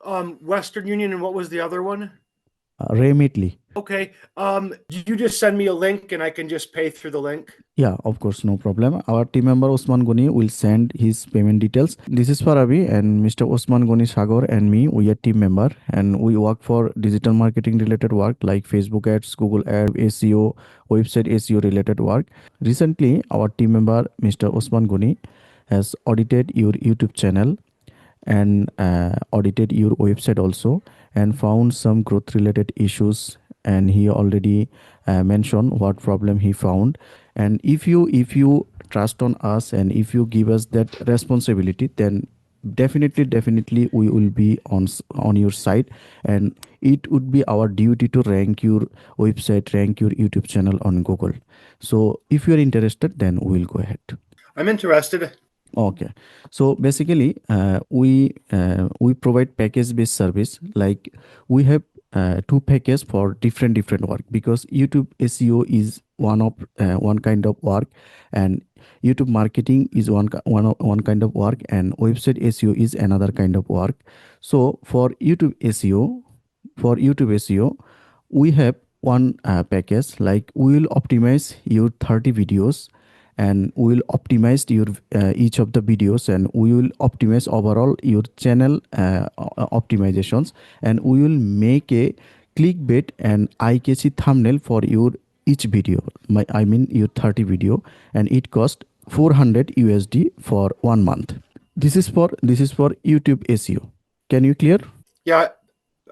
Western Union, and what was the other one? Remitly. Okay. You just send me a link and I can just pay through the link. Yeah, of course, no problem. Our team member Osman Goni will send his payment details. This is Farabi and Mr. Osman Goni Sagar and me. We are team member and we work for digital marketing related work like Facebook ads, Google ads, SEO, website SEO related work. Recently, our team member Mr. Osman Goni has audited your YouTube channel and audited your website also and found some growth related issues, and he already mentioned what problem he found. And if you trust on us and if you give us that responsibility, then definitely we will be on your side, and it would be our duty to rank your website, rank your YouTube channel on Google. So if you are interested, then we will go ahead. I'm interested. Okay, so basically, we provide package based service. Like we have two packages for different work, because YouTube SEO is one kind of work, and YouTube marketing is one kind of work, and website SEO is another kind of work. So for YouTube SEO, we have one package, like we will optimize your 30 videos, and we will optimize your each of the videos, and we will optimize overall your channel optimizations, and we will make a clickbait and eye-catchy thumbnail for your each video. I mean your 30 video, and it cost 400 USD for 1 month. This is for YouTube SEO. Can you clear? Yeah,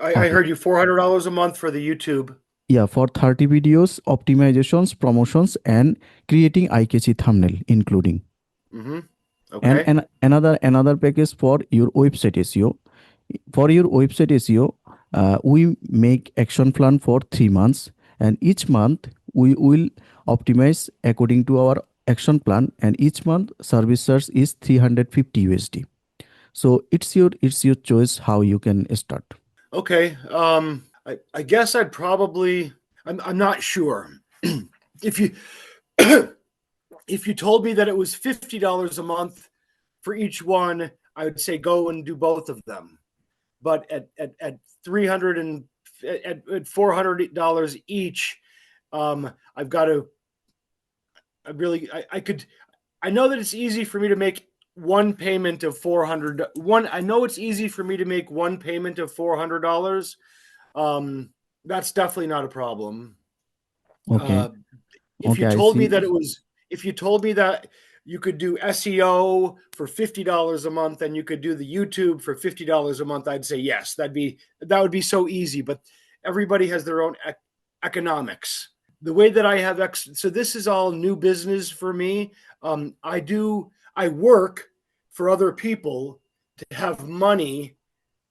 I Okay. heard you $400 a month for the YouTube. Yeah, for 30 videos, optimizations, promotions, and creating eye-catchy thumbnail, including. Mm-hmm. And, Okay. and another package for your website SEO. For your website SEO, we make action plan for 3 months, and each month we will optimize according to our action plan, and each month service charge is 350 USD. So it's your choice how you can start. Okay. I guess I'd probably I'm not sure. If you if you told me that it was $50 a month for each one, I would say go and do both of them. But at 300 and at $400 each, I've got to I could I know that it's easy for me to make one payment of 400 one I know it's easy for me to make one payment of $400. That's definitely not a problem. Okay. Uh, if you Okay, I told me see. that it was if you told me that you could do SEO for $50 a month and you could do the YouTube for $50 a month, I'd say yes. That would be so easy. But everybody has their own economics. The way that I have so this is all new business for me. I work for other people to have money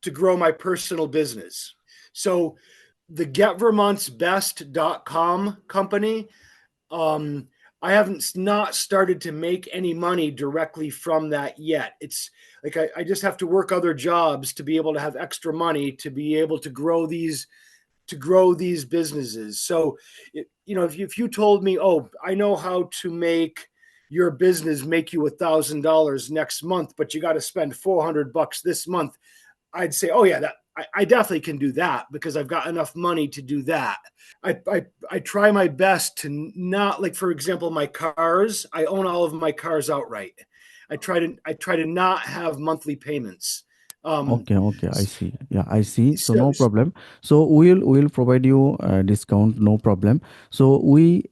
to grow my personal business. So the getvermontsbest.com company, um, I haven't not started to make any money directly from that yet. It's like I just have to work other jobs to be able to have extra money to be able to grow these businesses. So, if you told me, oh, I know how to make your business make you $1,000 next month, but you got to spend $400 this month, I'd say, oh yeah, I definitely can do that because I've got enough money to do that. I try my best to not, like, for example, my cars. I own all of my cars outright. I try to not have monthly payments. Um, Okay, I see. Yeah, I see. So so, no problem. So we'll provide you a discount, no problem. So we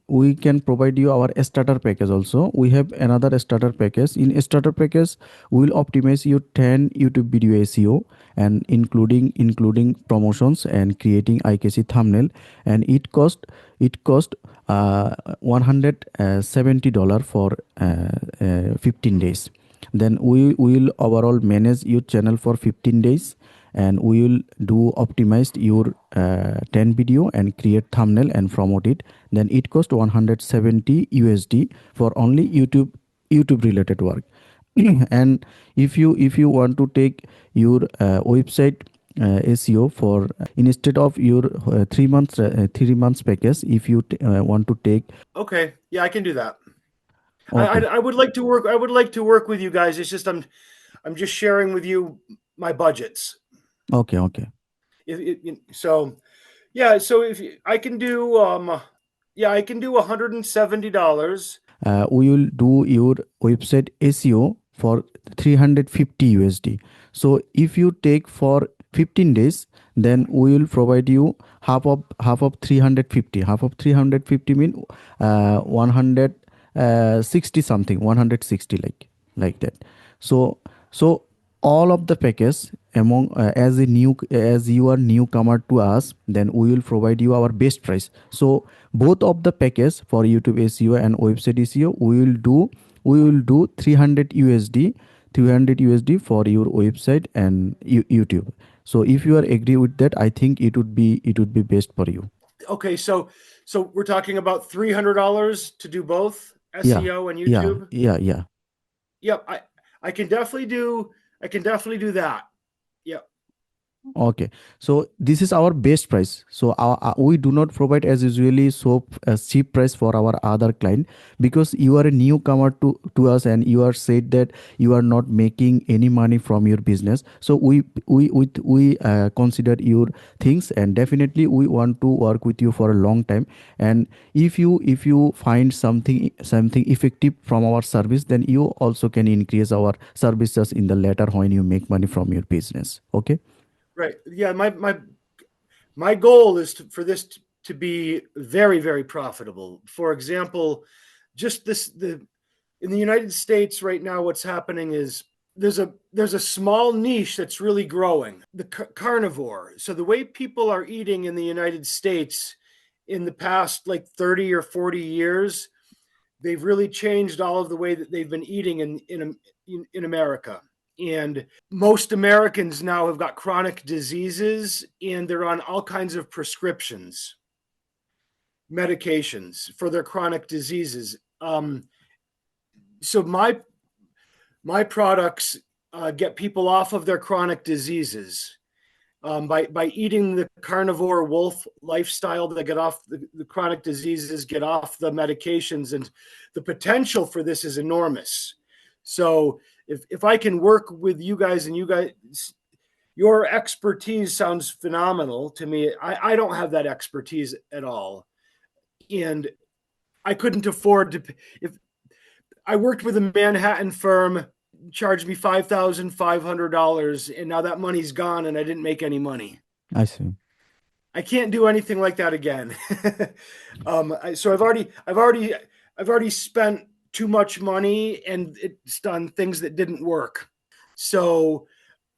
can provide you our starter package also. We have another starter package. In starter package, we'll optimize your 10 YouTube video SEO, and including promotions and creating eye-catchy thumbnail, and it cost $170 for 15 days. Then we will overall manage your channel for 15 days, and we will do optimized your 10 video and create thumbnail and promote it. Then it cost 170 USD for only YouTube related work. And if you want to take your website SEO for instead of your 3 months package, if you want to take. okay, yeah, I can do that. Okay. I would like to work with you guys. It's just I'm just sharing with you my budgets. Okay, okay. So yeah, so I can do yeah, I can do $170. We will do your website SEO for 350 USD. So if you take for 15 days, then we will provide you half of 350. Half of 350 mean 160 something, 160 like that. So all of the package among as you are newcomer to us, then we will provide you our best price. So both of the package for YouTube SEO and website SEO, we will do 300 USD, 300 USD for your website and YouTube. So if you are agree with that, I think it would be best for you. Okay, so we're talking about $300 to do both Yeah, SEO and yeah, YouTube. yeah, yeah. Yep, I can definitely do I can definitely do that. Yep. Okay, so this is our best price. So we do not provide as usually so cheap price for our other client, because you are a newcomer to us and you are said that you are not making any money from your business. So we consider your things, and definitely we want to work with you for a long time. And if you find something effective from our service, then you also can increase our services in the later when you make money from your business. Okay. Right. Yeah, my goal is for this to be very, very profitable. For example, just this the in the United States right now, what's happening is there's a small niche that's really growing, the carnivore. So the way people are eating in the United States in the past like 30 or 40 years, they've really changed all of the way that they've been eating in America. And most Americans now have got chronic diseases and they're on all kinds of prescriptions, medications for their chronic diseases. So my products get people off of their chronic diseases by eating the carnivore wolf lifestyle. They get off the chronic diseases, get off the medications, and the potential for this is enormous. So if I can work with you guys, and you guys, your expertise sounds phenomenal to me. I don't have that expertise at all, and I couldn't afford to. If I worked with a Manhattan firm, charged me $5,500, and now that money's gone, and I didn't make any money. I see. I can't do anything like that again. So I've already spent too much money, and it's done things that didn't work. So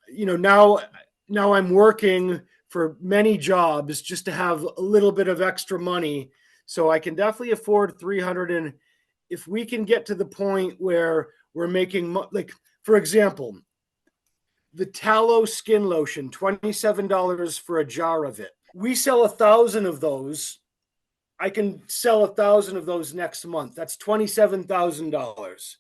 now I'm working for many jobs just to have a little bit of extra money, so I can definitely afford 300. And if we can get to the point where we're making like, for example, the tallow skin lotion, $27 for a jar of it. We sell 1,000 of those. I can sell 1,000 of those next month. That's $27,000.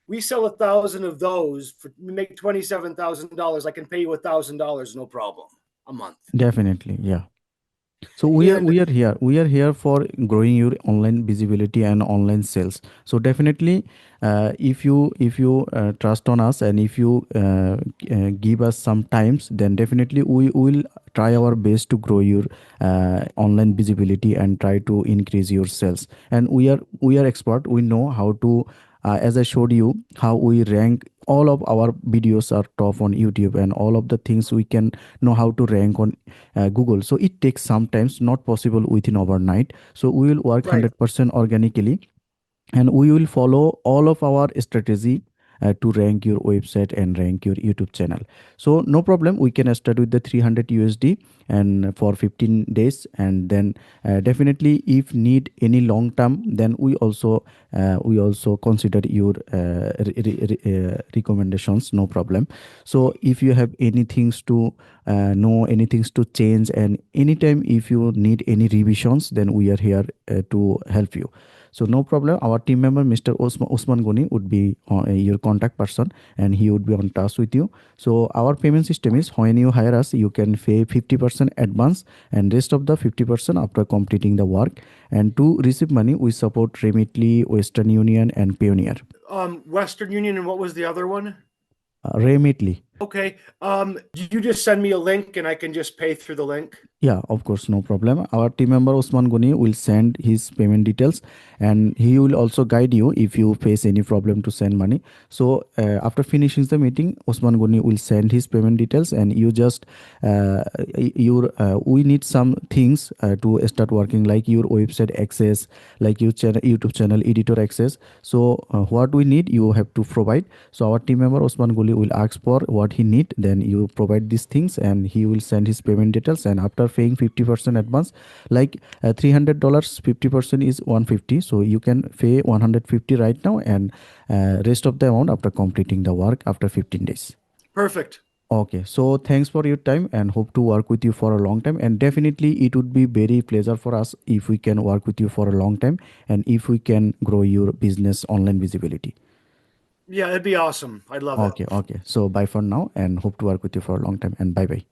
We sell 1,000 of those for make $27,000. I can pay you $1,000, no problem, a month. Definitely, yeah. So we are And we are here. We are here for growing your online visibility and online sales. So definitely, if you trust on us, and if you give us some times, then definitely we will try our best to grow your online visibility and try to increase your sales. And we are expert. We know how to. As I showed you, how we rank, all of our videos are top on YouTube, and all of the things we can know how to rank on Google. So it takes sometimes, not possible within overnight. So we will work right, 100% organically, and we will follow all of our strategy to rank your website and rank your YouTube channel. So no problem, we can start with the 300 USD and for 15 days, and then definitely if need any long term, then we also consider your recommendations, no problem. So if you have anything to know, anything to change, and anytime if you need any revisions, then we are here to help you. So no problem. Our team member, Mr. Osman Goni, would be your contact person, and he would be on task with you. So our payment system is, when you hire us, you can pay 50% advance, and rest of the 50% after completing the work. And to receive money, we support Remitly, Western Union, and Payoneer. Western Union, and what was the other one? Remitly. Okay. You just send me a link and I can just pay through the link. Yeah, of course, no problem. Our team member Osman Goni will send his payment details, and he will also guide you if you face any problem to send money. So after finishing the meeting, Osman Goni will send his payment details, and you just we need some things to start working, like your website access, like your channel, YouTube channel editor access. So what we need, you have to provide. So our team member Osman Goli will ask for what he need, then you provide these things, and he will send his payment details. And after paying 50% advance, like $300, 50% is 150, so you can pay 150 right now, and rest of the amount after completing the work after 15 days. Perfect. Okay, so thanks for your time and hope to work with you for a long time. And definitely, it would be very pleasure for us if we can work with you for a long time and if we can grow your business online visibility. Yeah, it'd be awesome. I'd love it. Okay, okay. So bye for now and hope to work with you for a long time, and bye bye.